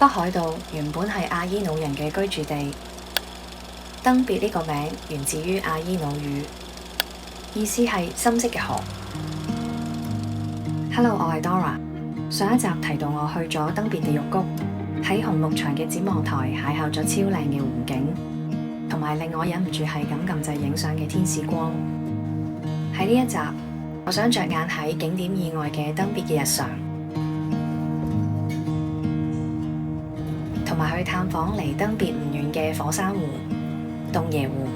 北海道原本係阿伊努人嘅居住地，登別呢個名源自於阿伊努語，意思係深色嘅河。Hello， 我係 Dora。上一集提到我去咗登別地獄谷，喺紅鹿場嘅展望台邂逅咗超靚嘅湖景，同埋令我忍唔住係咁撳掣影相嘅天使光。喺呢一集，我想着眼喺景點以外嘅登別嘅日常，同埋去探訪離登別唔遠嘅火山湖洞爺湖。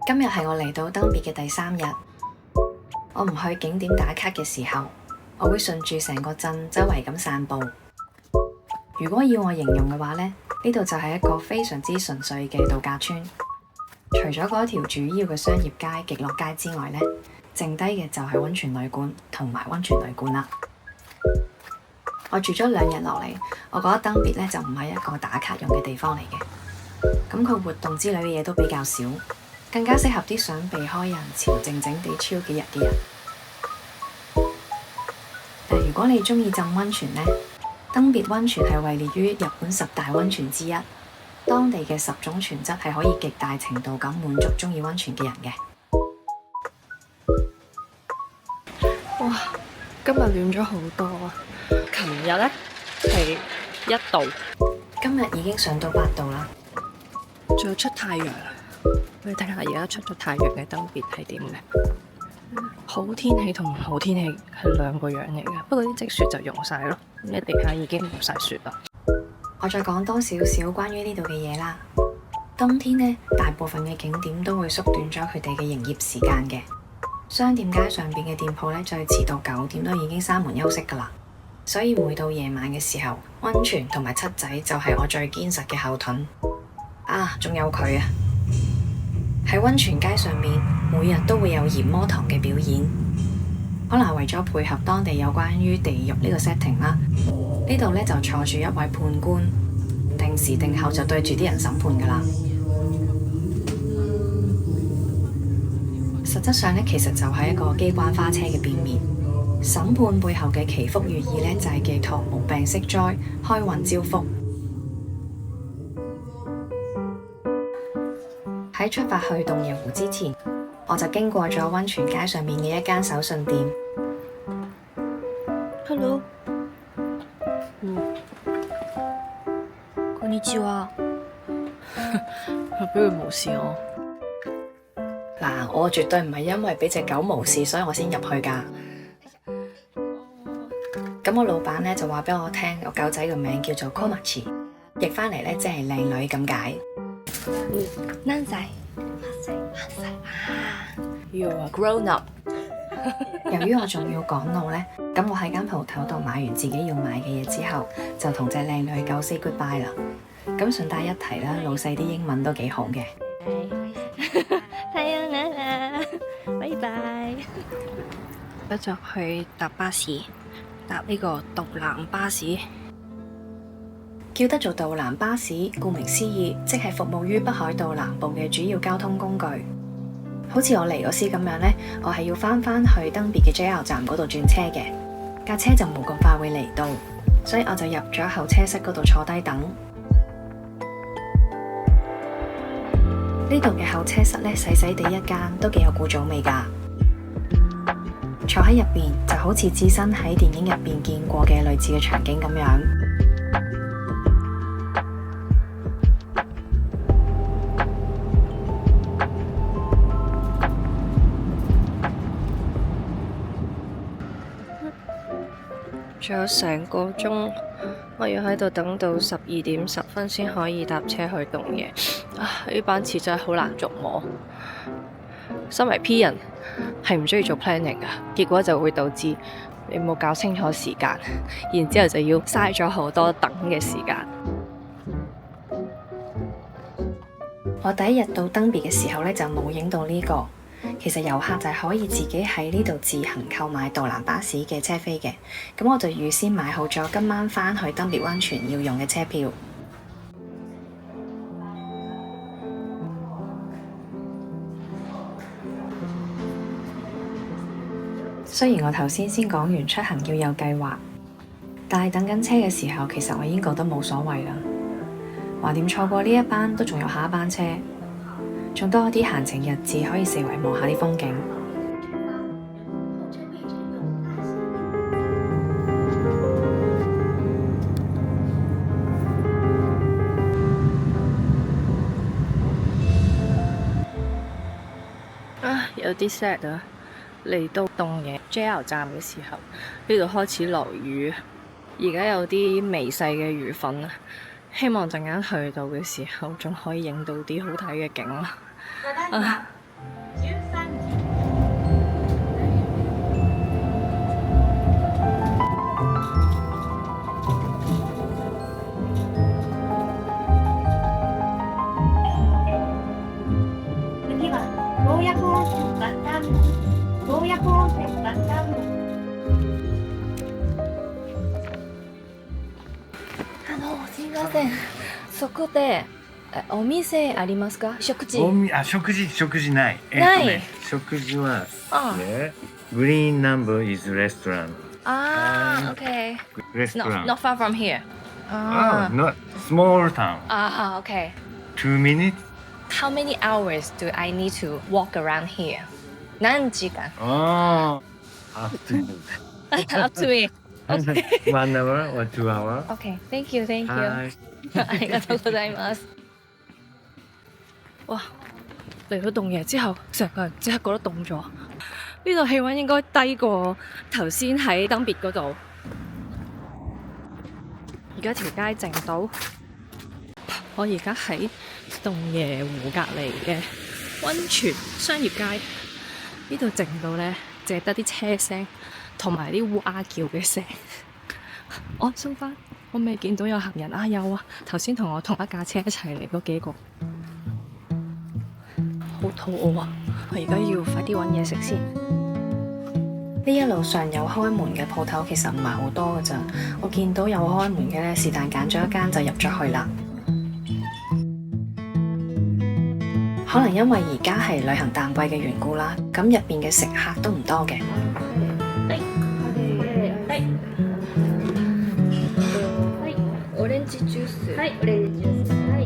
今日係我嚟到登別嘅第3日，我唔去景點打卡嘅時候，我會順住成個鎮周圍咁散步。如果要我形容嘅話呢度就係一個非常之純粹嘅度假村。除咗嗰條主要嘅商業街極樂街之外呢，剩低嘅就係溫泉旅館同埋溫泉旅館啦。我住咗2日落嚟，我覺得登別呢就唔係一個打卡用嘅地方嚟嘅。咁佢活動之類嘅嘢都比較少，更加適合啲想避開人潮、靜靜地超幾日嘅人。但如果你鍾意浸溫泉呢，登別溫泉係位列於日本10大溫泉之一，當地嘅10種泉質係可以極大程度咁滿足鍾意溫泉嘅人嘅。哇！今日暖咗好多啊！琴日呢係1度，今日已經上到8度啦，仲有出太陽。你睇下而家出咗太陽嘅登別係點嘅？好天氣同唔好天氣係兩個樣嚟嘅，不過啲積雪就溶晒咯，你地下已經冇晒雪啦。我再講多少少關於呢度嘅嘢啦。冬天呢，大部分嘅景點都會縮短咗佢哋嘅營業時間嘅。商店街上邊嘅店鋪呢，最遲到9點都已經閂門休息噶啦。所以每到夜晚嘅時候，溫泉同埋七仔就係我最堅實嘅後盾。啊，仲有佢啊！喺溫泉街上面，每日都會有鹽魔堂嘅表演，可能係為咗配合當地有關於地獄呢個 setting 啦。呢度呢就坐住一位判官，定時定候就對住啲人審判噶啦。實質上呢，其實就係一個機關花車嘅變面。審判背後嘅祈福寓意呢，就係寄託無病息災、開運招福。喺出發去洞爺湖之前，我就經過咗溫泉街上面嘅一間手信店。Hello，こんにちは。俾佢無視我。嗱，我絕對唔係因為俾隻狗無視，所以我先入去㗎。咁我老闆呢就話俾我聽，個狗仔個名叫做 Komachi， 譯翻嚟呢即係靚女咁解。何歳？You are grown up。由於我仲要趕路呢，咁我喺間鋪頭度買完自己要買嘅嘢之後，就同隻靚女狗 say goodbye 啦。咁順帶一提啦，老細啲英文都幾好嘅。太陽眼啦，拜拜。我就去搭巴士，搭呢個道南巴士。叫得做道南巴士，顧名思義，即係服務於北海道南部嘅主要交通工具。好似我嚟嗰時咁樣呢，我係要翻去登別嘅 JR 站嗰度轉車嘅，架車就冇咁快會嚟到，所以我就入咗候車室嗰度坐低等。呢度嘅候車室呢，細細地一間，都幾有古早味㗎。坐喺入邊就好似置身喺電影入邊見過嘅類似嘅場景咁樣。仲有成個鐘，我要喺度等到12點10分先可以搭車去洞爺。呢班次真係好難捉摸。身為 P 人係唔中意做 planning 㗎，結果就會導致你冇搞清楚時間，然之後就要嘥咗好多等嘅時間。我第一日到登別嘅時候呢，就冇影到呢個。其實遊客就係可以自己喺呢度自行購買道南巴士嘅車飛嘅，咁我就預先買好咗今晚返去登別溫泉要用嘅車票。雖然我頭先講完出行要有計劃，但係等緊車嘅時候，其實我已經覺得冇所謂啦。橫掂錯過呢一班都仲有下一班車，仲多啲閒情逸致可以四圍望下啲風景。有啲 sad 啊！嚟到洞爺 JR 站嘅時候，呢度開始落雨，而家有啲微細嘅雨粉啊！希望陣間去到嘅時候，仲可以影到啲好睇嘅景啦。すみません。そこでお店ありますか？食事。食事ない。ない食事はあね、グリーンナンバー is restaurant. Okay. Restaurant. Not far from here. Not small town. Okay. 2 minutes. How many hours do I need to walk around here? 何時間？Up to me. 1 hour or 2 hour. Okay. Thank you. はい。ありがとうございます。哇！嚟到洞爺之後，成個人即刻覺得凍咗。呢度氣温應該低過頭先喺登別嗰度。而家條街靜到，我而家喺洞爺湖隔離嘅温泉商業街，呢度靜到呢，淨係得啲車聲同埋啲蛙叫嘅聲。我收翻。我未見到有行人啊，有啊！頭先同我同一架車一齊嚟嗰幾個，好肚餓啊！我而家要快啲揾嘢食先。呢一路上有開門嘅鋪頭其實唔係好多㗎咋，我見到有開門嘅呢，是但揀咗一間就入咗去啦。可能因為而家係旅行淡季嘅緣故啦，咁入邊嘅食客都唔多嘅。オレンジジュース。はい、オレンジジュース。はい。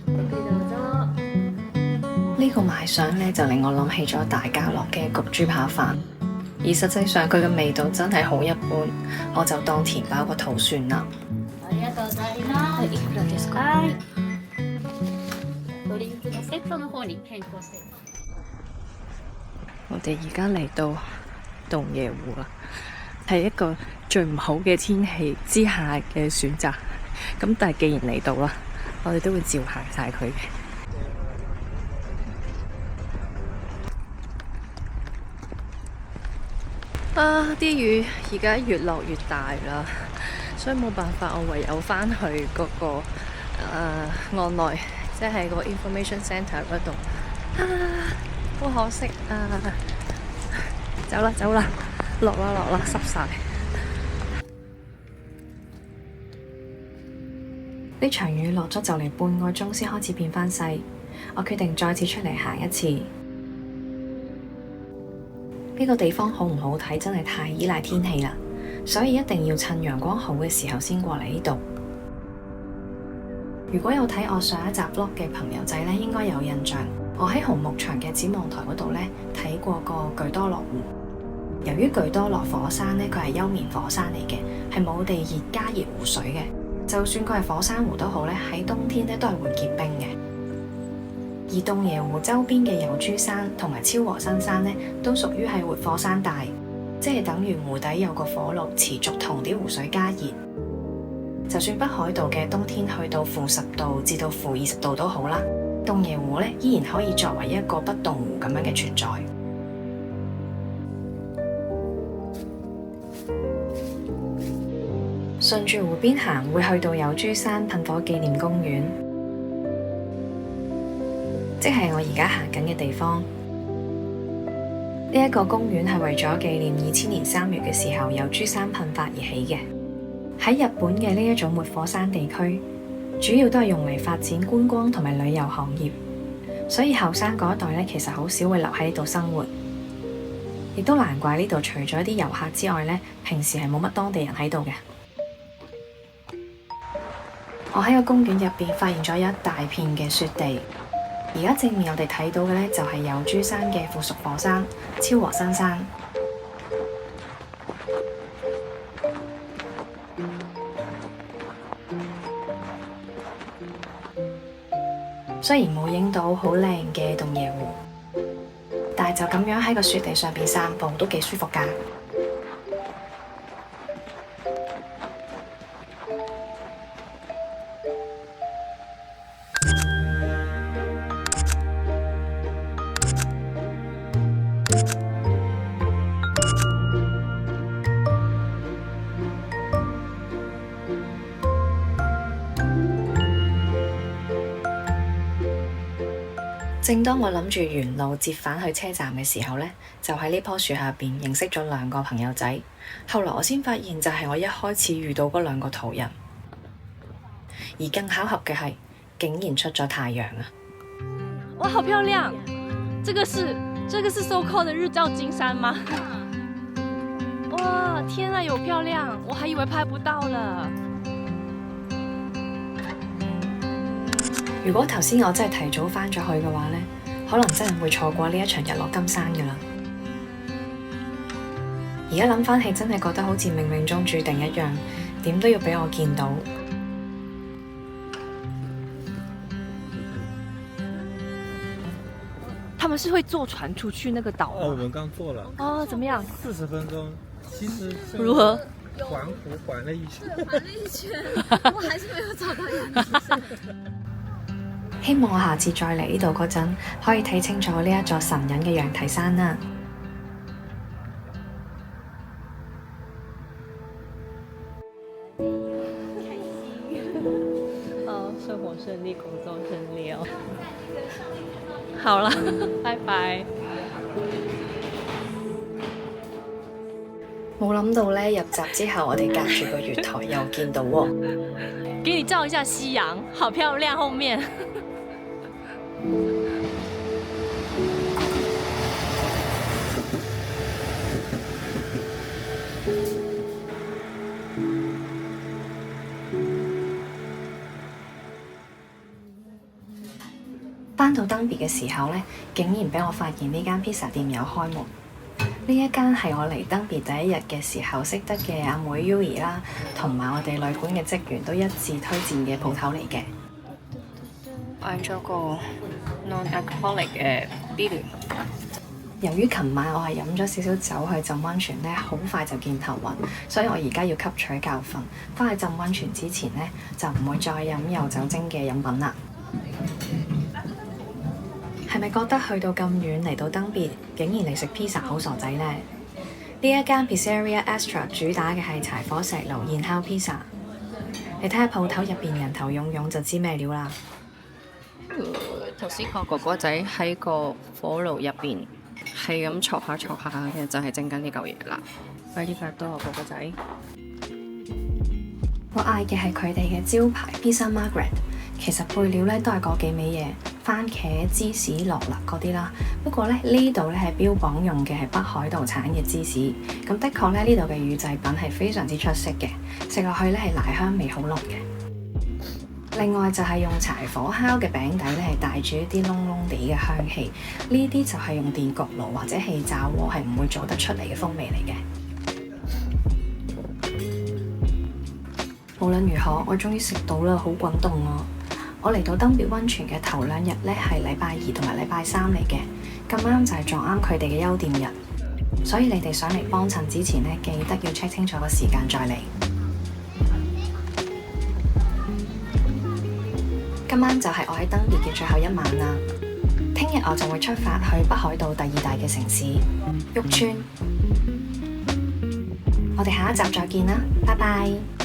どうぞ。呢個賣相呢，就令我諗起咗大家樂嘅焗豬扒飯，而實際上佢嘅味道真係好一般，我就當填飽個肚算啦。ありがとうございます。いくらですか？はい。ドリンクのセットの方に変更して。我哋而家嚟到洞爺湖啦，係一個最唔好嘅天氣之下嘅選擇。咁但係既然嚟到啦，我哋都會照行晒佢嘅。啲雨而家越落越大啦，所以冇辦法，我唯有返去嗰個岸內，即係個 information centre 嗰度。好可惜啊！走啦，落啦，濕晒。呢場雨落咗就嚟半個鐘先開始變返細，我決定再次出嚟行一次。呢個地方好唔好睇真係太依賴天氣啦，所以一定要趁陽光好嘅時候先過嚟呢度。如果有睇我上一集 vlog 嘅朋友仔呢，應該有印象，我喺紅木場嘅展望台嗰度呢，睇過個巨多樂湖。由於巨多樂火山呢，佢係休眠火山嚟嘅，係冇地熱加熱湖水嘅。就算佢係火山湖都好咧，喺冬天咧都係會結冰嘅。而洞爺湖周邊嘅有珠山同埋超和新山咧，都屬於係活火山帶，即係等於湖底有個火爐持續同啲湖水加熱。就算北海道嘅冬天去到-10度至到-20度都好啦，洞爺湖咧依然可以作為一個不凍湖咁樣嘅存在。順住湖邊行，會去到有珠山噴火紀念公園，即係我而家行緊嘅地方。呢一個公園係為咗紀念2000年3月嘅時候有珠山噴發而起嘅。喺日本嘅呢一種活火山地區，主要都係用嚟發展觀光同埋旅遊行業，所以後生嗰一代咧其實好少會留喺度生活。亦都難怪呢度除咗啲遊客之外呢，平時係冇乜當地人喺度嘅。我喺個公園入邊發現咗一大片嘅雪地，而家正面我哋睇到嘅呢，就係有珠山嘅附屬火山超和新山。雖然冇影到好靚嘅洞爺湖，但係就咁樣喺個雪地上邊散步都幾舒服㗎。正當我諗住沿路折返去車站嘅時候呢，就喺呢棵樹下邊認識咗2個朋友仔。後來我先發現就係我一開始遇到嗰2個途人，而更巧合嘅係，竟然出咗太陽啊！哇，好漂亮！這個是so called的日照金山嗎？哇，天啊，有漂亮！我還以為拍不到了。如果頭先我真係提早返咗去嘅話呢，可能真係會錯過呢一場日落金山㗎啦。而家諗返起，真係覺得好似冥冥中注定一樣，點都要俾我見到。他們是會坐船出去那個島嗎？我們剛坐了。哦，怎麼樣？40分鐘，其實如何？環湖環了一圈。環了一圈，我還是沒有找到陽明山。希望我下次再嚟呢度嗰陣，可以睇清楚呢一座神隱嘅羊蹄山啦。好，生活順利，工作順利哦。好啦，拜拜。冇諗到呢，入閘之後我哋隔住個月台又見到喎。給你照一下夕陽，好漂亮，後面。返到登別嘅時候呢，竟然俾我發現呢間披薩店有開門。呢一間係我嚟登別第一日嘅時候識得嘅阿妹 Yui 啦，同埋我哋旅館嘅職員都一致推薦嘅鋪頭嚟嘅。嗌咗個 non-alcoholic 嘅 beer。由於琴晚我係飲咗少少酒去浸溫泉呢，好快就見頭暈，所以我而家要吸取教訓，返去浸溫泉之前呢，就唔會再飲有酒精嘅飲品啦。係咪覺得去到咁遠嚟到登別，竟然嚟食 pizza 好傻仔呢？呢一間 Pizzeria Astra 主打嘅係柴火石爐現烤 pizza， 你睇下鋪頭入邊人頭湧湧就知咩料啦。頭先個哥哥仔喺個火爐入邊係咁戳下嘅，就係整緊呢嚿嘢啦。快啲多啊，哥哥仔！我嗌嘅係佢哋嘅招牌 Pizza Margherita， 其實配料咧都係嗰幾味嘢，番茄、芝士、落辣嗰啲啦。不過咧呢度咧係標榜用嘅係北海道產嘅芝士，咁的確咧呢度嘅乳製品係非常之出色嘅，食落去咧係奶香味好濃嘅。另外就係用柴火烤嘅餅底咧係帶住一啲燶燶地嘅香氣，呢啲就係用電焗爐或者氣炸鍋係唔會做得出嚟嘅風味嚟嘅。無論如何，我終於食到啦，好滾凍啊！我嚟到登別溫泉嘅頭2日咧係禮拜2同埋禮拜3嚟嘅，咁啱就係撞啱佢哋嘅休店日，所以你哋上嚟幫襯之前咧，記得要 check 清楚個時間再嚟。今晚就係我喺登別嘅最後一晚啦，聽日我就會出發去北海道第2大嘅城市旭川。我哋下一集再見啦，拜拜。